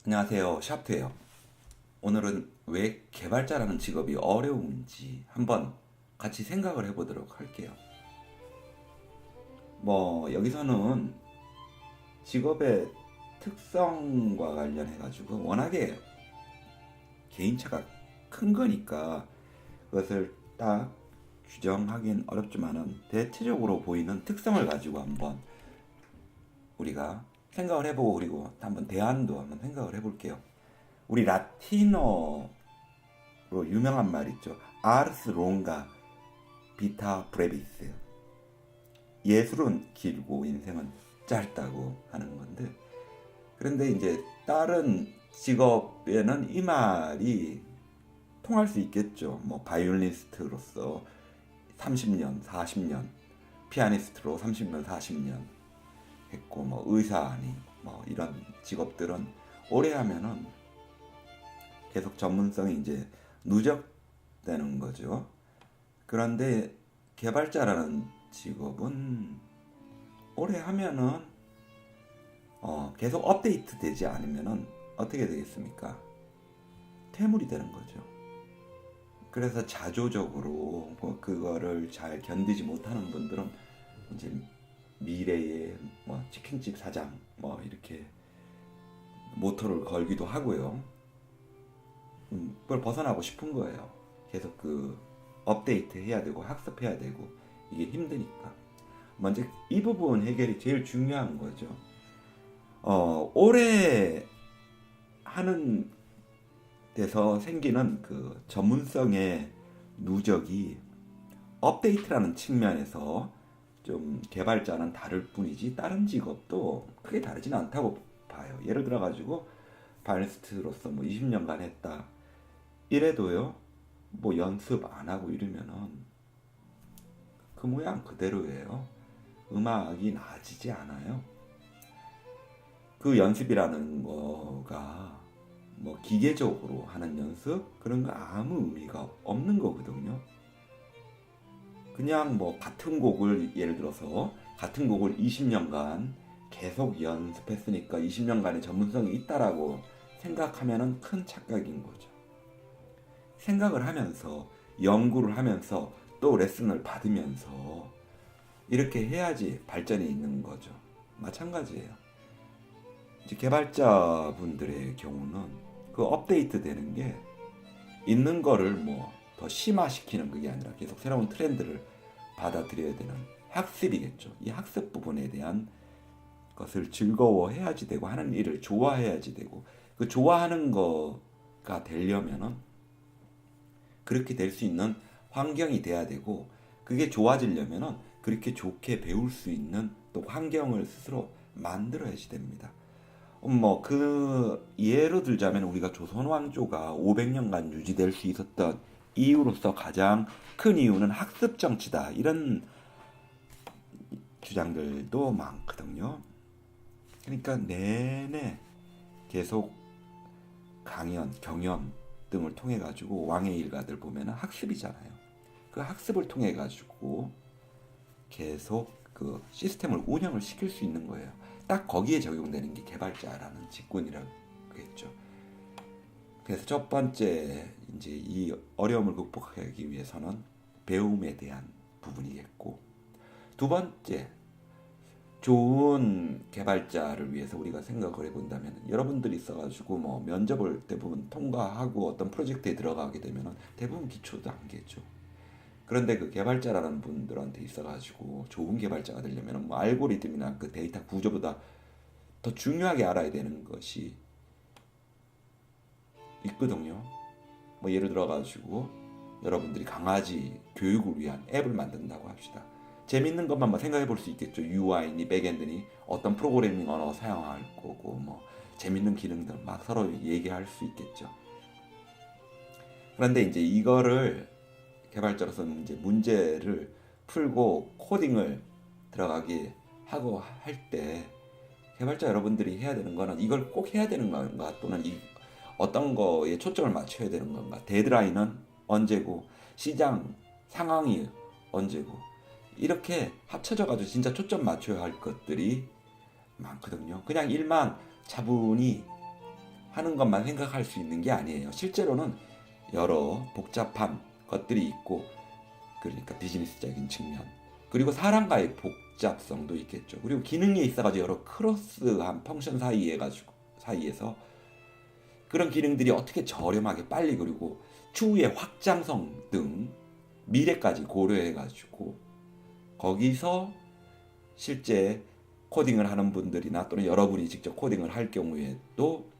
안녕하세요. 샤프예요. 오늘은 왜 개발자라는 직업이 어려운지 한번 같이 생각을 해보도록 할게요. 여기서는 직업의 특성과 관련해가지고 워낙에 개인차가 큰 거니까 그것을 딱 규정하기는 어렵지만은 대체적으로 보이는 특성을 가지고 한번 우리가 생각을 해보고 그리고 한번 대안도 한번 생각을 해볼게요. 우리 라틴어로 유명한 말 있죠. 아르스 롱가 비타 브레비스. 예술은 길고 인생은 짧다고 하는 건데, 그런데 이제 다른 직업에는 이 말이 통할 수 있겠죠. 바이올리니스트로서 30년, 40년, 피아니스트로 30년, 40년 했고, 의사니 이런 직업들은 오래 하면은 계속 전문성이 이제 누적되는 거죠. 그런데 개발자라는 직업은 오래 하면은 계속 업데이트 되지 않으면은 어떻게 되겠습니까? 퇴물이 되는 거죠. 그래서 자조적으로 그거를 잘 견디지 못하는 분들은 이제 미래의 치킨집 사장 이렇게 모토를 걸기도 하고요. 그걸 벗어나고 싶은 거예요. 계속 업데이트 해야 되고 학습해야 되고 이게 힘드니까. 먼저 이 부분 해결이 제일 중요한 거죠. 오래 하는 데서 생기는 그 전문성의 누적이 업데이트라는 측면에서 좀 개발자는 다를 뿐이지 다른 직업도 크게 다르지는 않다고 봐요. 예를 들어 가지고 바이올리스트로서 20년간 했다. 이래도요, 연습 안 하고 이러면은 그 모양 그대로예요. 음악이 나아지지 않아요. 그 연습이라는 거가 기계적으로 하는 연습 그런 거 아무 의미가 없는 거거든요. 그냥 같은 곡을 예를 들어서 같은 곡을 20년간 계속 연습했으니까 20년간의 전문성이 있다라고 생각하면은 큰 착각인 거죠. 생각을 하면서 연구를 하면서 또 레슨을 받으면서 이렇게 해야지 발전이 있는 거죠. 마찬가지예요. 이제 개발자분들의 경우는 그 업데이트 되는 게 있는 거를 더 심화시키는 그게 아니라 계속 새로운 트렌드를 받아들여야 되는 학습이겠죠. 이 학습 부분에 대한 것을 즐거워해야지 되고 하는 일을 좋아해야지 되고 그 좋아하는 거가 되려면은 그렇게 될 수 있는 환경이 돼야 되고 그게 좋아지려면은 그렇게 좋게 배울 수 있는 또 환경을 스스로 만들어야지 됩니다. 예로 들자면 우리가 조선 왕조가 500년간 유지될 수 있었던 이유로서 가장 큰 이유는 학습 정치다. 이런 주장들도 많거든요. 그러니까 내내 계속 강연, 경연 등을 통해 가지고 왕의 일가들 보면 학습이잖아요. 그 학습을 통해 가지고 계속 그 시스템을 운영을 시킬 수 있는 거예요. 딱 거기에 적용되는 게 개발자라는 직군이라겠죠. 그래서 첫 번째 이제 이 어려움을 극복하기 위해서는 배움에 대한 부분이겠고, 두 번째 좋은 개발자를 위해서 우리가 생각을 해본다면 여러분들이 있어가지고 면접을 대부분 통과하고 어떤 프로젝트에 들어가게 되면 대부분 기초도 안겠죠. 그런데 그 개발자라는 분들한테 있어가지고 좋은 개발자가 되려면 알고리즘이나 그 데이터 구조보다 더 중요하게 알아야 되는 것이 있거든요. 예를 들어가지고 여러분들이 강아지 교육을 위한 앱을 만든다고 합시다. 재밌는 것만 생각해 볼 수 있겠죠. UI니 백엔드니 어떤 프로그래밍 언어 사용할 거고 재밌는 기능들 막 서로 얘기할 수 있겠죠. 그런데 이제 이거를 개발자로서 이제 문제를 풀고 코딩을 들어가게 하고 할 때 개발자 여러분들이 해야 되는 거는 이걸 꼭 해야 되는 건가 또는 어떤 거에 초점을 맞춰야 되는 건가, 데드라인은 언제고 시장 상황이 언제고 이렇게 합쳐져 가지고 진짜 초점 맞춰야 할 것들이 많거든요. 그냥 일만 차분히 하는 것만 생각할 수 있는 게 아니에요. 실제로는 여러 복잡한 것들이 있고, 그러니까 비즈니스적인 측면, 그리고 사람과의 복잡성도 있겠죠. 그리고 기능에 있어가지고 여러 크로스한 펑션 사이에서 그런 기능들이 어떻게 저렴하게 빨리, 그리고 추후의 확장성 등 미래까지 고려해가지고 거기서 실제 코딩을 하는 분들이나 또는 여러분이 직접 코딩을 할 경우에도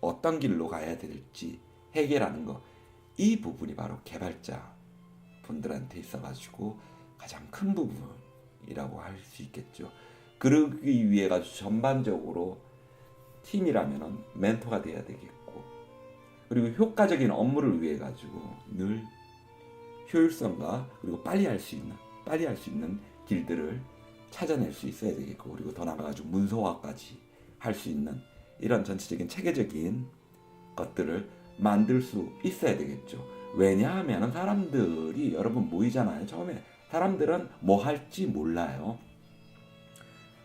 어떤 길로 가야 될지 해결하는 거, 이 부분이 바로 개발자 분들한테 있어가지고 가장 큰 부분이라고 할 수 있겠죠. 그러기 위해 가지고 전반적으로 팀이라면은 멘토가 돼야 되겠고, 그리고 효과적인 업무를 위해 가지고 늘 효율성과 그리고 빨리 할 수 있는 길들을 찾아낼 수 있어야 되겠고, 그리고 더 나아가지고 문서화까지 할 수 있는 이런 전체적인 체계적인 것들을 만들 수 있어야 되겠죠. 왜냐하면 사람들이 여러분 모이잖아요. 처음에 사람들은 뭐 할지 몰라요.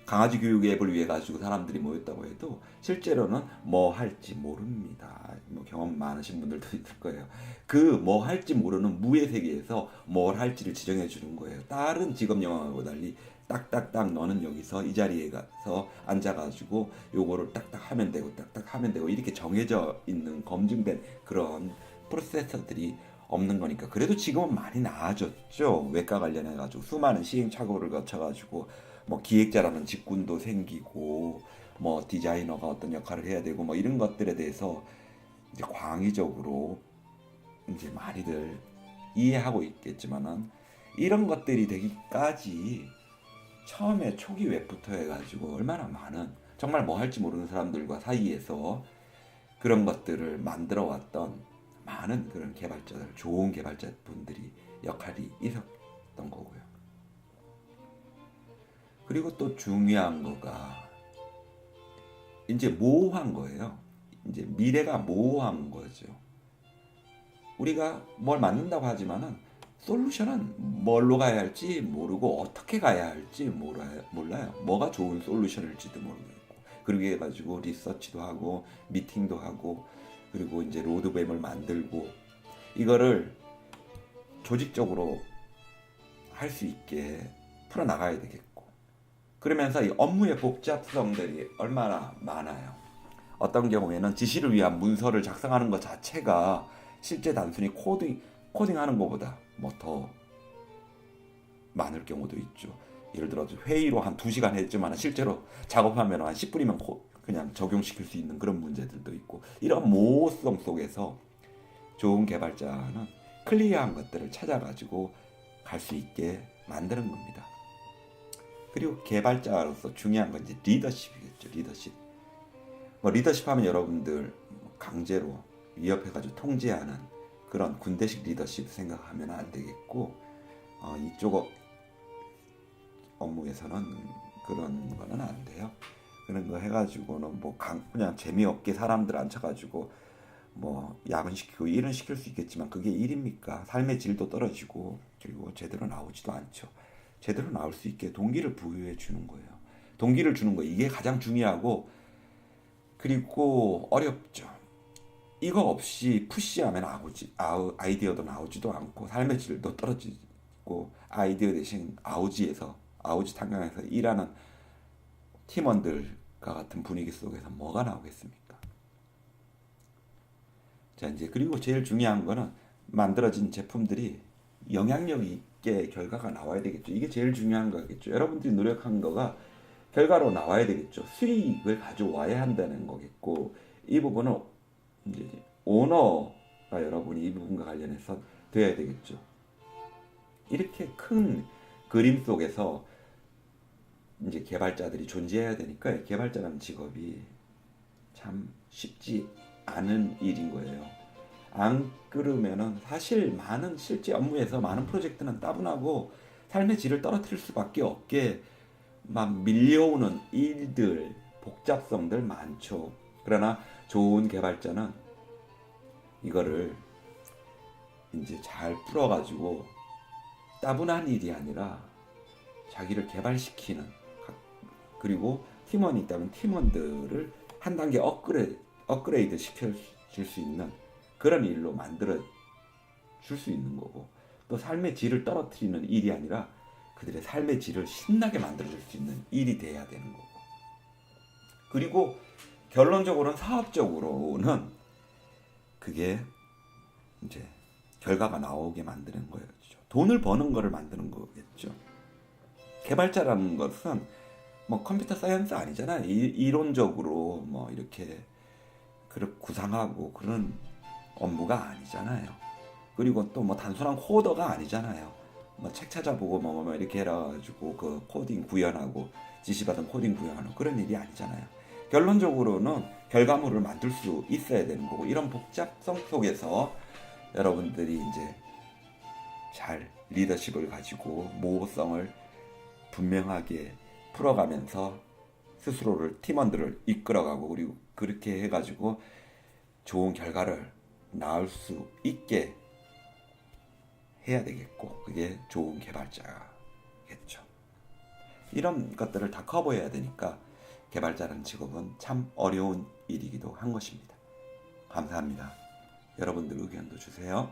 강아지 교육 앱을 위해 가지고 사람들이 모였다고 해도 실제로는 뭐 할지 모릅니다. 뭐 경험 많으신 분들도 있을 거예요. 그 뭐 할지 모르는 무의 세계에서 뭘 할지를 지정해 주는 거예요. 다른 직업 영역하고 달리 딱딱딱 너는 여기서 이 자리에 가서 앉아가지고 요거를 딱딱 하면 되고 딱딱 하면 되고 이렇게 정해져 있는 검증된 그런 프로세서들이 없는 거니까. 그래도 지금은 많이 나아졌죠. 외과 관련해 가지고 수많은 시행착오를 거쳐 가지고 뭐 기획자라는 직군도 생기고, 뭐 디자이너가 어떤 역할을 해야 되고, 뭐 이런 것들에 대해서 이제 광의적으로 이제 많이들 이해하고 있겠지만은, 이런 것들이 되기까지 처음에 초기 웹부터 해가지고 얼마나 많은 정말 뭐 할지 모르는 사람들과 사이에서 그런 것들을 만들어 왔던 많은 그런 개발자들, 좋은 개발자분들이 역할이 있었던 거고요. 그리고 또 중요한 거가 이제 모호한 거예요. 이제 미래가 모호한 거죠. 우리가 뭘 만든다고 하지만은 솔루션은 뭘로 가야 할지 모르고 어떻게 가야 할지 몰라요. 뭐가 좋은 솔루션일지도 모르겠고, 그러게 해가지고 리서치도 하고 미팅도 하고, 그리고 이제 로드맵을 만들고 이거를 조직적으로 할 수 있게 풀어나가야 되겠고, 그러면서 이 업무의 복잡성들이 얼마나 많아요. 어떤 경우에는 지시를 위한 문서를 작성하는 것 자체가 실제 단순히 코딩하는 것보다 뭐 더 많을 경우도 있죠. 예를 들어 회의로 한 2시간 했지만 실제로 작업하면 한 10분이면 그냥 적용시킬 수 있는 그런 문제들도 있고, 이런 모호성 속에서 좋은 개발자는 클리어한 것들을 찾아가지고 갈 수 있게 만드는 겁니다. 그리고 개발자로서 중요한 건 이제 리더십이겠죠. 리더십. 뭐 리더십 하면 여러분들 강제로 위협해가지고 통제하는 그런 군대식 리더십 생각하면 안 되겠고, 이쪽 업무에서는 그런 거는 안 돼요. 그런 거 해가지고는 뭐 그냥 재미없게 사람들 앉혀가지고 뭐 야근시키고 일은 시킬 수 있겠지만 그게 일입니까? 삶의 질도 떨어지고, 그리고 제대로 나오지도 않죠. 제대로 나올 수 있게 동기를 부여해 주는 거예요. 동기를 주는 거, 이게 가장 중요하고, 그리고 어렵죠. 이거 없이 푸시하면 아이디어도 나오지도 않고 삶의 질도 떨어지고, 아이디어 대신 아우지 탄광에서 일하는 팀원들과 같은 분위기 속에서 뭐가 나오겠습니까? 자, 이제 그리고 제일 중요한 거는 만들어진 제품들이 영향력 있게 결과가 나와야 되겠죠. 이게 제일 중요한 거겠죠. 여러분들이 노력한 거가 결과로 나와야 되겠죠. 수익을 가져와야 한다는 거겠고, 이 부분은 이제 오너가 여러분이 이 부분과 관련해서 돼야 되겠죠. 이렇게 큰 그림 속에서 이제 개발자들이 존재해야 되니까 개발자라는 직업이 참 쉽지 않은 일인 거예요. 안 그러면은 사실 많은 실제 업무에서 많은 프로젝트는 따분하고 삶의 질을 떨어뜨릴 수밖에 없게 막 밀려오는 일들, 복잡성들 많죠. 그러나 좋은 개발자는 이거를 이제 잘 풀어가지고 따분한 일이 아니라 자기를 개발시키는, 그리고 팀원이 있다면 팀원들을 한 단계 업그레이드 업그레이드 시켜줄 수 있는 그런 일로 만들어 줄 수 있는 거고, 또 삶의 질을 떨어뜨리는 일이 아니라 그들의 삶의 질을 신나게 만들어 줄 수 있는 일이 돼야 되는 거고, 그리고 결론적으로는 사업적으로는 그게 이제 결과가 나오게 만드는 거예요. 돈을 버는 거를 만드는 거겠죠. 개발자라는 것은 뭐 컴퓨터 사이언스 아니잖아요. 이론적으로 뭐 이렇게 그렇게 구상하고 그런 업무가 아니잖아요. 그리고 또 뭐 단순한 코더가 아니잖아요. 뭐 책 찾아보고 뭐 이렇게 해가지고 그 코딩 구현하고 지시받은 코딩 구현하는 그런 일이 아니잖아요. 결론적으로는 결과물을 만들 수 있어야 되는 거고, 이런 복잡성 속에서 여러분들이 이제 잘 리더십을 가지고 모호성을 분명하게 풀어가면서 스스로를, 팀원들을 이끌어가고, 그리고 그렇게 해가지고 좋은 결과를 낳을 수 있게 해야 되겠고, 그게 좋은 개발자겠죠. 이런 것들을 다 커버해야 되니까 개발자라는 직업은 참 어려운 일이기도 한 것입니다. 감사합니다. 여러분들 의견도 주세요.